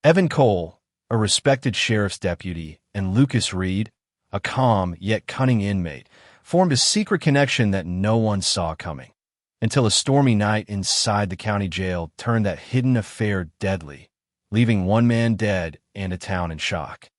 Evan Cole, a respected sheriff's deputy, and Lucas Reed, a calm yet cunning inmate, formed a secret connection that no one saw coming, until a stormy night inside the county jail turned that hidden affair deadly, leaving one man dead and a town in shock.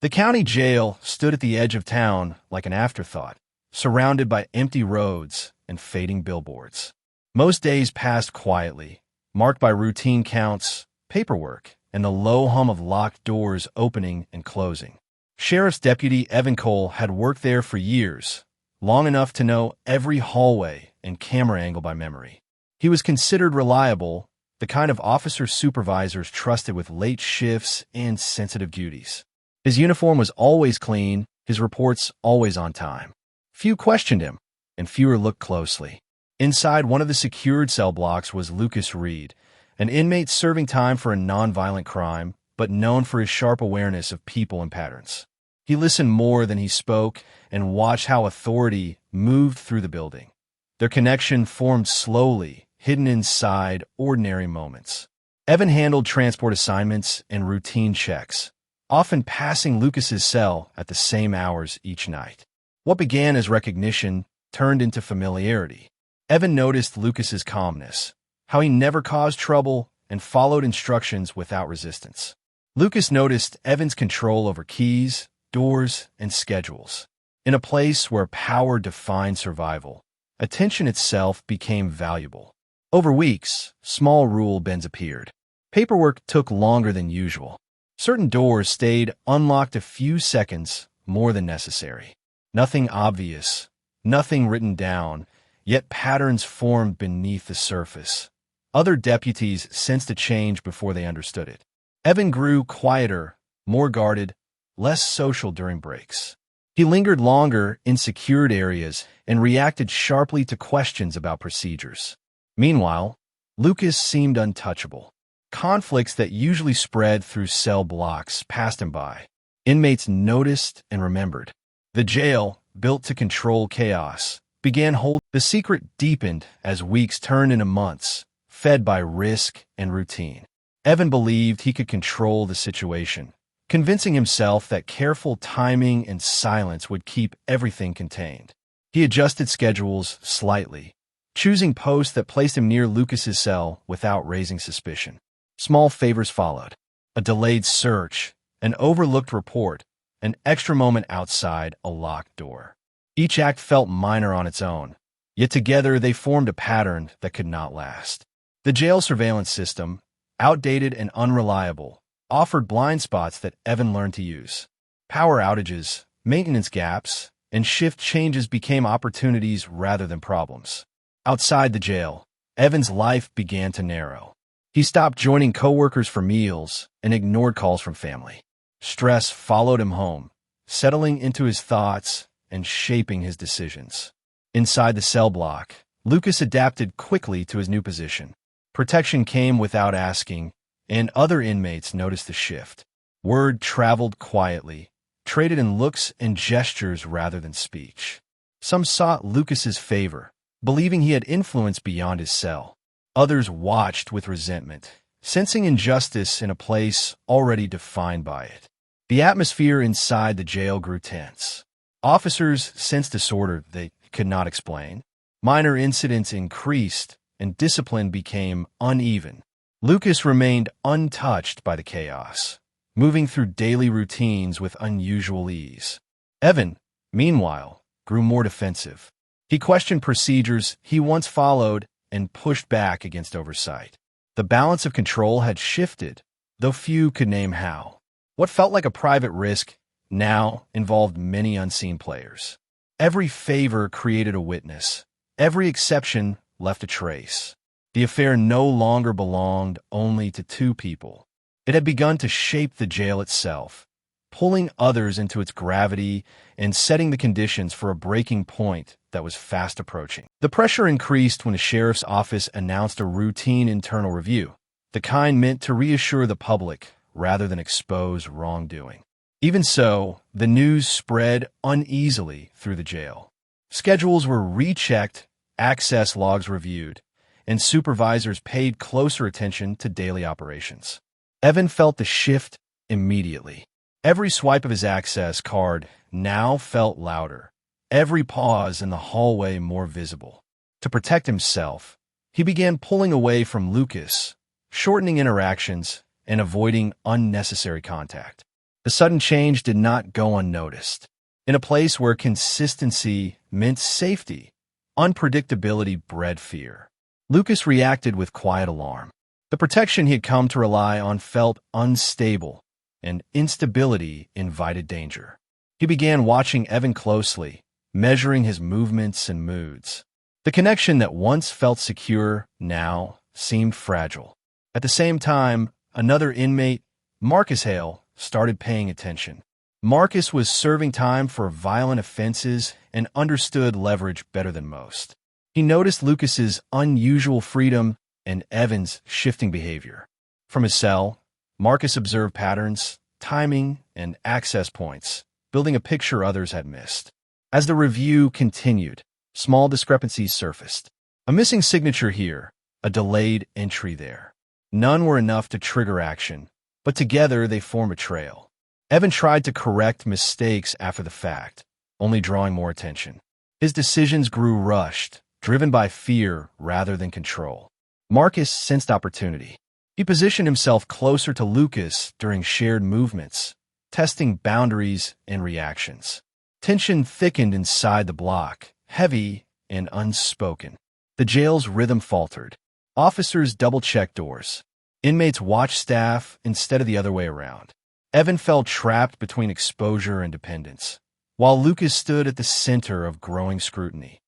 The county jail stood at the edge of town like an afterthought, surrounded by empty roads and fading billboards. Most days passed quietly, marked by routine counts, paperwork, and the low hum of locked doors opening and closing. Sheriff's Deputy Evan Cole had worked there for years, long enough to know every hallway and camera angle by memory. He was considered reliable, the kind of officer supervisors trusted with late shifts and sensitive duties. His uniform was always clean, his reports always on time. Few questioned him, and fewer looked closely. Inside one of the secured cell blocks was Lucas Reed, an inmate serving time for a nonviolent crime, but known for his sharp awareness of people and patterns. He listened more than he spoke and watched how authority moved through the building. Their connection formed slowly, hidden inside ordinary moments. Evan handled transport assignments and routine checks, often passing Lucas's cell at the same hours each night. What began as recognition turned into familiarity. Evan noticed Lucas's calmness, how he never caused trouble and followed instructions without resistance. Lucas noticed Evan's control over keys, doors, and schedules. In a place where power defined survival, attention itself became valuable. Over weeks, small rule bends appeared. Paperwork took longer than usual. Certain doors stayed unlocked a few seconds more than necessary. Nothing obvious, nothing written down, yet patterns formed beneath the surface. Other deputies sensed a change before they understood it. Evan grew quieter, more guarded, less social during breaks. He lingered longer in secured areas and reacted sharply to questions about procedures. Meanwhile, Lucas seemed untouchable. Conflicts that usually spread through cell blocks passed him by. Inmates noticed and remembered. The jail, built to control chaos, began holding. The secret deepened as weeks turned into months, fed by risk and routine. Evan believed he could control the situation, convincing himself that careful timing and silence would keep everything contained. He adjusted schedules slightly, choosing posts that placed him near Lucas's cell without raising suspicion. Small favors followed: a delayed search, an overlooked report, an extra moment outside a locked door. Each act felt minor on its own, yet together they formed a pattern that could not last. The jail surveillance system, outdated and unreliable, offered blind spots that Evan learned to use. Power outages, maintenance gaps, and shift changes became opportunities rather than problems. Outside the jail, Evan's life began to narrow. He stopped joining coworkers for meals and ignored calls from family. Stress followed him home, settling into his thoughts and shaping his decisions. Inside the cell block, Lucas adapted quickly to his new position. Protection came without asking, and other inmates noticed the shift. Word traveled quietly, traded in looks and gestures rather than speech. Some sought Lucas's favor, believing he had influence beyond his cell. Others watched with resentment, sensing injustice in a place already defined by it. The atmosphere inside the jail grew tense. Officers sensed disorder they could not explain. Minor incidents increased, and discipline became uneven. Lucas remained untouched by the chaos, moving through daily routines with unusual ease. Evan, meanwhile, grew more defensive. He questioned procedures he once followed and pushed back against oversight. The balance of control had shifted, though few could name how. What felt like a private risk now involved many unseen players. Every favor created a witness. Every exception left a trace. The affair no longer belonged only to two people. It had begun to shape the jail itself, pulling others into its gravity and setting the conditions for a breaking point that was fast approaching. The pressure increased when the sheriff's office announced a routine internal review, the kind meant to reassure the public rather than expose wrongdoing. Even so, the news spread uneasily through the jail. Schedules were rechecked, access logs reviewed, and supervisors paid closer attention to daily operations. Evan felt the shift immediately. Every swipe of his access card now felt louder, every pause in the hallway more visible. To protect himself, he began pulling away from Lucas, shortening interactions and avoiding unnecessary contact. The sudden change did not go unnoticed. In a place where consistency meant safety, unpredictability bred fear. Lucas reacted with quiet alarm. The protection he had come to rely on felt unstable, and instability invited danger. He began watching Evan closely, measuring his movements and moods. The connection that once felt secure now seemed fragile. At the same time, another inmate, Marcus Hale, started paying attention. Marcus was serving time for violent offenses and understood leverage better than most. He noticed Lucas's unusual freedom and Evan's shifting behavior. From his cell, Marcus observed patterns, timing, and access points, building a picture others had missed. As the review continued, small discrepancies surfaced. A missing signature here, a delayed entry there. None were enough to trigger action, but together they form a trail. Evan tried to correct mistakes after the fact, only drawing more attention. His decisions grew rushed, driven by fear rather than control. Marcus sensed opportunity. He positioned himself closer to Lucas during shared movements, testing boundaries and reactions. Tension thickened inside the block, heavy and unspoken. The jail's rhythm faltered. Officers double-checked doors. Inmates watched staff instead of the other way around. Evan felt trapped between exposure and dependence, while Lucas stood at the center of growing scrutiny.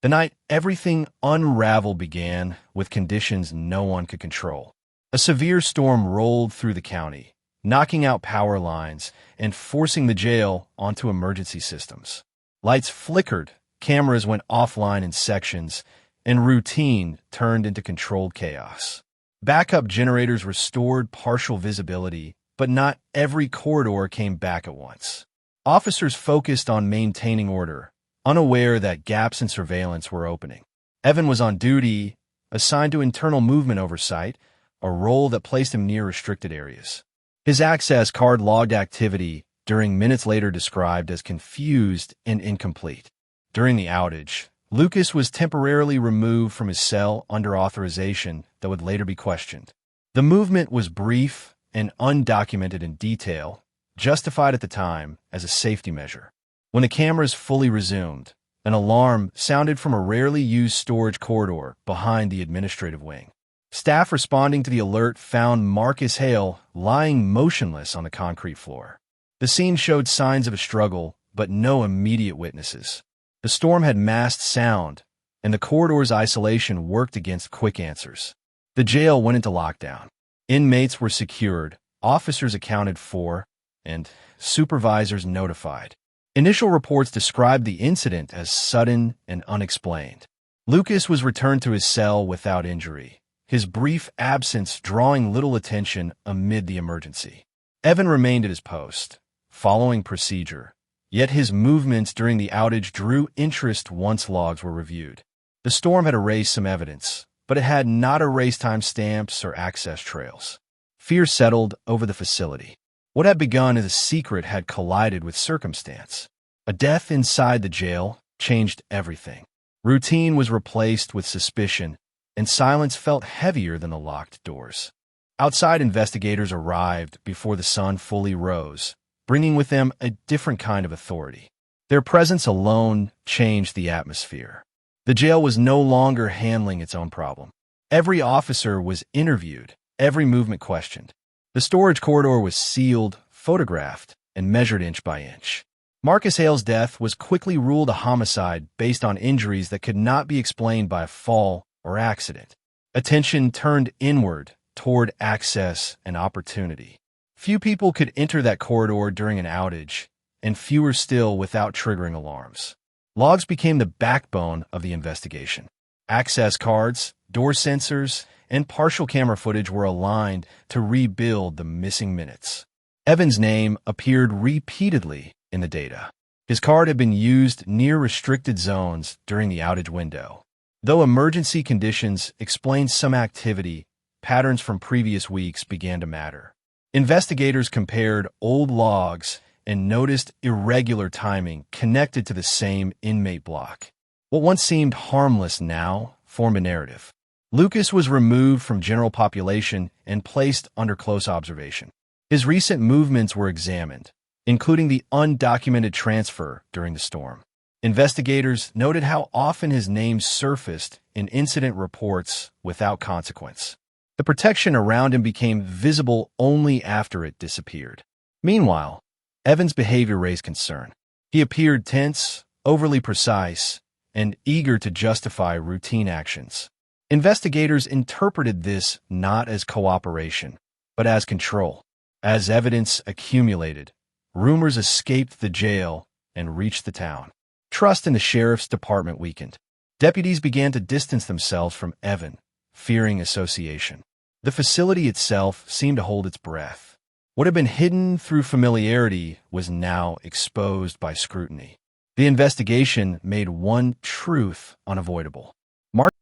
The night everything unraveled began with conditions no one could control. A severe storm rolled through the county, knocking out power lines and forcing the jail onto emergency systems. Lights flickered, cameras went offline in sections, and routine turned into controlled chaos. Backup generators restored partial visibility, but not every corridor came back at once. Officers focused on maintaining order, unaware that gaps in surveillance were opening. Evan was on duty, assigned to internal movement oversight, a role that placed him near restricted areas. His access card logged activity during minutes later described as confused and incomplete. During the outage, Lucas was temporarily removed from his cell under authorization that would later be questioned. The movement was brief and undocumented in detail, justified at the time as a safety measure. When the cameras fully resumed, an alarm sounded from a rarely used storage corridor behind the administrative wing. Staff responding to the alert found Marcus Hale lying motionless on the concrete floor. The scene showed signs of a struggle, but no immediate witnesses. The storm had masked sound, and the corridor's isolation worked against quick answers. The jail went into lockdown. Inmates were secured, officers accounted for, and supervisors notified. Initial reports described the incident as sudden and unexplained. Lucas was returned to his cell without injury, his brief absence drawing little attention amid the emergency. Evan remained at his post, following procedure, yet his movements during the outage drew interest once logs were reviewed. The storm had erased some evidence, but it had not erased timestamps or access trails. Fear settled over the facility. What had begun as a secret had collided with circumstance. A death inside the jail changed everything. Routine was replaced with suspicion, and silence felt heavier than the locked doors. Outside investigators arrived before the sun fully rose, bringing with them a different kind of authority. Their presence alone changed the atmosphere. The jail was no longer handling its own problem. Every officer was interviewed, every movement questioned. The storage corridor was sealed, photographed, and measured inch by inch. Marcus Hale's death was quickly ruled a homicide based on injuries that could not be explained by a fall or accident. Attention turned inward toward access and opportunity. Few people could enter that corridor during an outage, and fewer still without triggering alarms. Logs became the backbone of the investigation. Access cards, door sensors, and partial camera footage were aligned to rebuild the missing minutes. Evan's name appeared repeatedly in the data. His card had been used near restricted zones during the outage window. Though emergency conditions explained some activity, patterns from previous weeks began to matter. Investigators compared old logs and noticed irregular timing connected to the same inmate block. What once seemed harmless now formed a narrative. Lucas was removed from general population and placed under close observation. His recent movements were examined, including the undocumented transfer during the storm. Investigators noted how often his name surfaced in incident reports without consequence. The protection around him became visible only after it disappeared. Meanwhile, Evan's behavior raised concern. He appeared tense, overly precise, and eager to justify routine actions. Investigators interpreted this not as cooperation, but as control. As evidence accumulated, rumors escaped the jail and reached the town. Trust in the sheriff's department weakened. Deputies began to distance themselves from Evan, fearing association. The facility itself seemed to hold its breath. What had been hidden through familiarity was now exposed by scrutiny. The investigation made one truth unavoidable.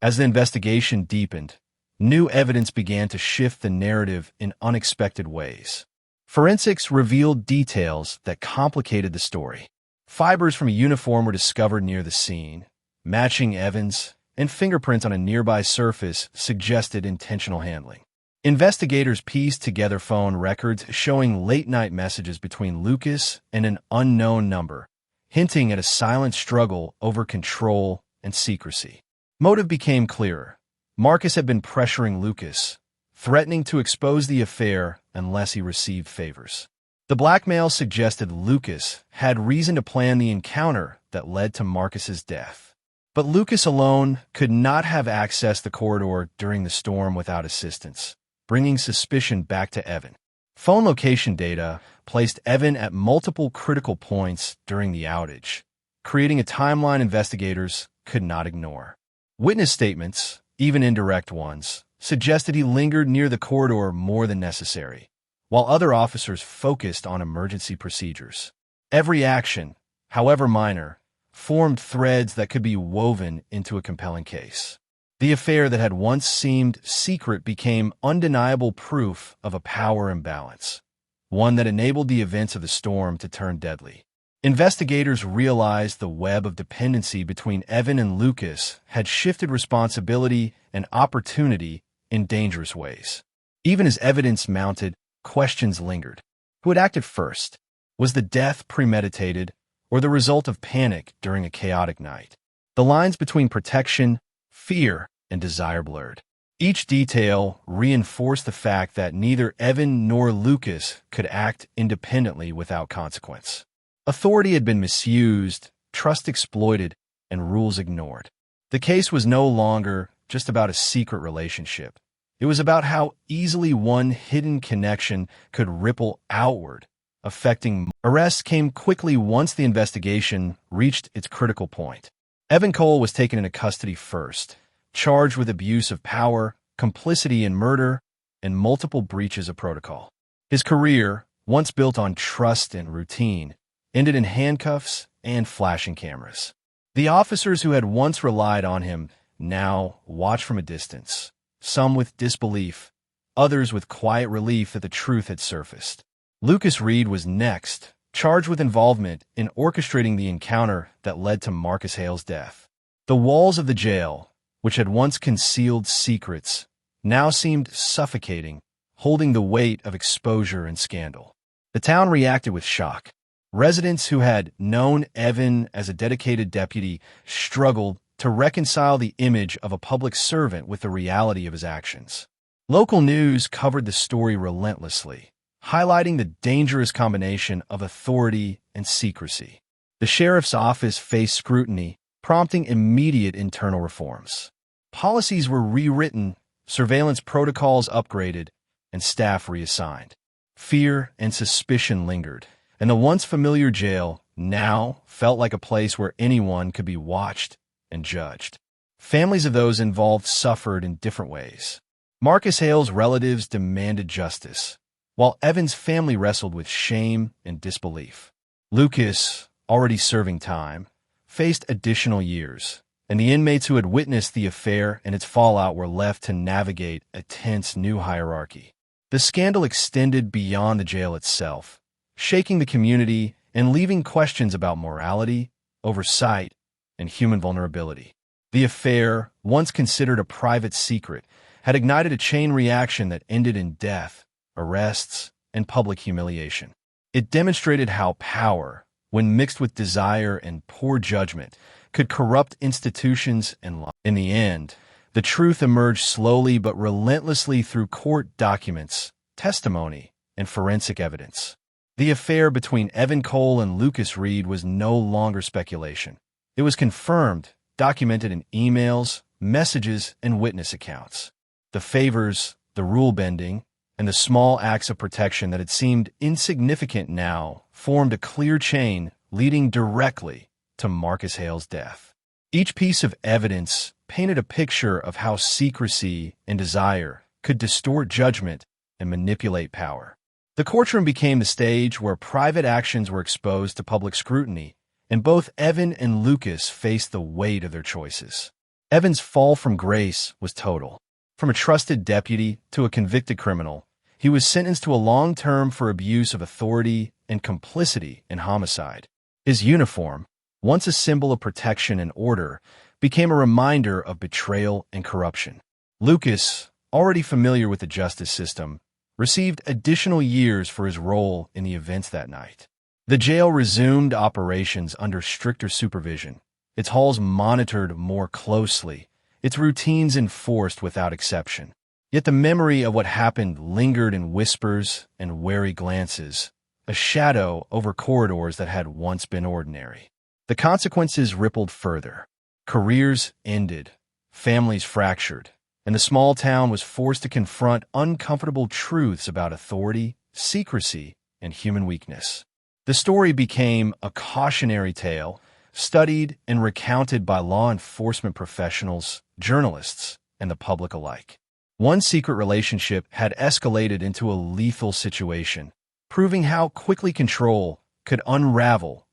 As the investigation deepened, new evidence began to shift the narrative in unexpected ways. Forensics revealed details that complicated the story. Fibers from a uniform were discovered near the scene, matching Evans, and fingerprints on a nearby surface suggested intentional handling. Investigators pieced together phone records showing late-night messages between Lucas and an unknown number, hinting at a silent struggle over control and secrecy. Motive became clearer. Marcus had been pressuring Lucas, threatening to expose the affair unless he received favors. The blackmail suggested Lucas had reason to plan the encounter that led to Marcus's death. But Lucas alone could not have accessed the corridor during the storm without assistance, bringing suspicion back to Evan. Phone location data placed Evan at multiple critical points during the outage, creating a timeline investigators could not ignore. Witness statements, even indirect ones, suggested he lingered near the corridor more than necessary, while other officers focused on emergency procedures. Every action, however minor, formed threads that could be woven into a compelling case. The affair that had once seemed secret became undeniable proof of a power imbalance, one that enabled the events of the storm to turn deadly. Investigators realized the web of dependency between Evan and Lucas had shifted responsibility and opportunity in dangerous ways. Even as evidence mounted, questions lingered. Who had acted first? Was the death premeditated or the result of panic during a chaotic night? The lines between protection, fear, and desire blurred. Each detail reinforced the fact that neither Evan nor Lucas could act independently without consequence. Authority had been misused, trust exploited, and rules ignored. The case was no longer just about a secret relationship. It was about how easily one hidden connection could ripple outward, affecting. Arrests came quickly once the investigation reached its critical point. Evan Cole was taken into custody first, charged with abuse of power, complicity in murder, and multiple breaches of protocol. His career, once built on trust and routine, ended in handcuffs and flashing cameras. The officers who had once relied on him now watched from a distance, some with disbelief, others with quiet relief that the truth had surfaced. Lucas Reed was next, charged with involvement in orchestrating the encounter that led to Marcus Hale's death. The walls of the jail, which had once concealed secrets, now seemed suffocating, holding the weight of exposure and scandal. The town reacted with shock. Residents who had known Evan as a dedicated deputy struggled to reconcile the image of a public servant with the reality of his actions. Local news covered the story relentlessly, highlighting the dangerous combination of authority and secrecy. The sheriff's office faced scrutiny, prompting immediate internal reforms. Policies were rewritten, surveillance protocols upgraded, and staff reassigned. Fear and suspicion lingered, and the once familiar jail now felt like a place where anyone could be watched and judged. Families of those involved suffered in different ways. Marcus Hale's relatives demanded justice, while Evan's family wrestled with shame and disbelief. Lucas, already serving time, faced additional years, and the inmates who had witnessed the affair and its fallout were left to navigate a tense new hierarchy. The scandal extended beyond the jail itself, shaking the community and leaving questions about morality, oversight, and human vulnerability. The affair, once considered a private secret, had ignited a chain reaction that ended in death, arrests, and public humiliation. It demonstrated how power, when mixed with desire and poor judgment, could corrupt institutions and lives. In the end, the truth emerged slowly but relentlessly through court documents, testimony, and forensic evidence. The affair between Evan Cole and Lucas Reed was no longer speculation. It was confirmed, documented in emails, messages, and witness accounts. The favors, the rule-bending, and the small acts of protection that had seemed insignificant now formed a clear chain leading directly to Marcus Hale's death. Each piece of evidence painted a picture of how secrecy and desire could distort judgment and manipulate power. The courtroom became the stage where private actions were exposed to public scrutiny, and both Evan and Lucas faced the weight of their choices. Evan's fall from grace was total. From a trusted deputy to a convicted criminal, he was sentenced to a long term for abuse of authority and complicity in homicide. His uniform, once a symbol of protection and order, became a reminder of betrayal and corruption. Lucas, already familiar with the justice system, received additional years for his role in the events that night. The jail resumed operations under stricter supervision, its halls monitored more closely, its routines enforced without exception. Yet the memory of what happened lingered in whispers and wary glances, a shadow over corridors that had once been ordinary. The consequences rippled further. Careers ended, families fractured, and the small town was forced to confront uncomfortable truths about authority, secrecy, and human weakness. The story became a cautionary tale, studied and recounted by law enforcement professionals, journalists, and the public alike. One secret relationship had escalated into a lethal situation, proving how quickly control could unravel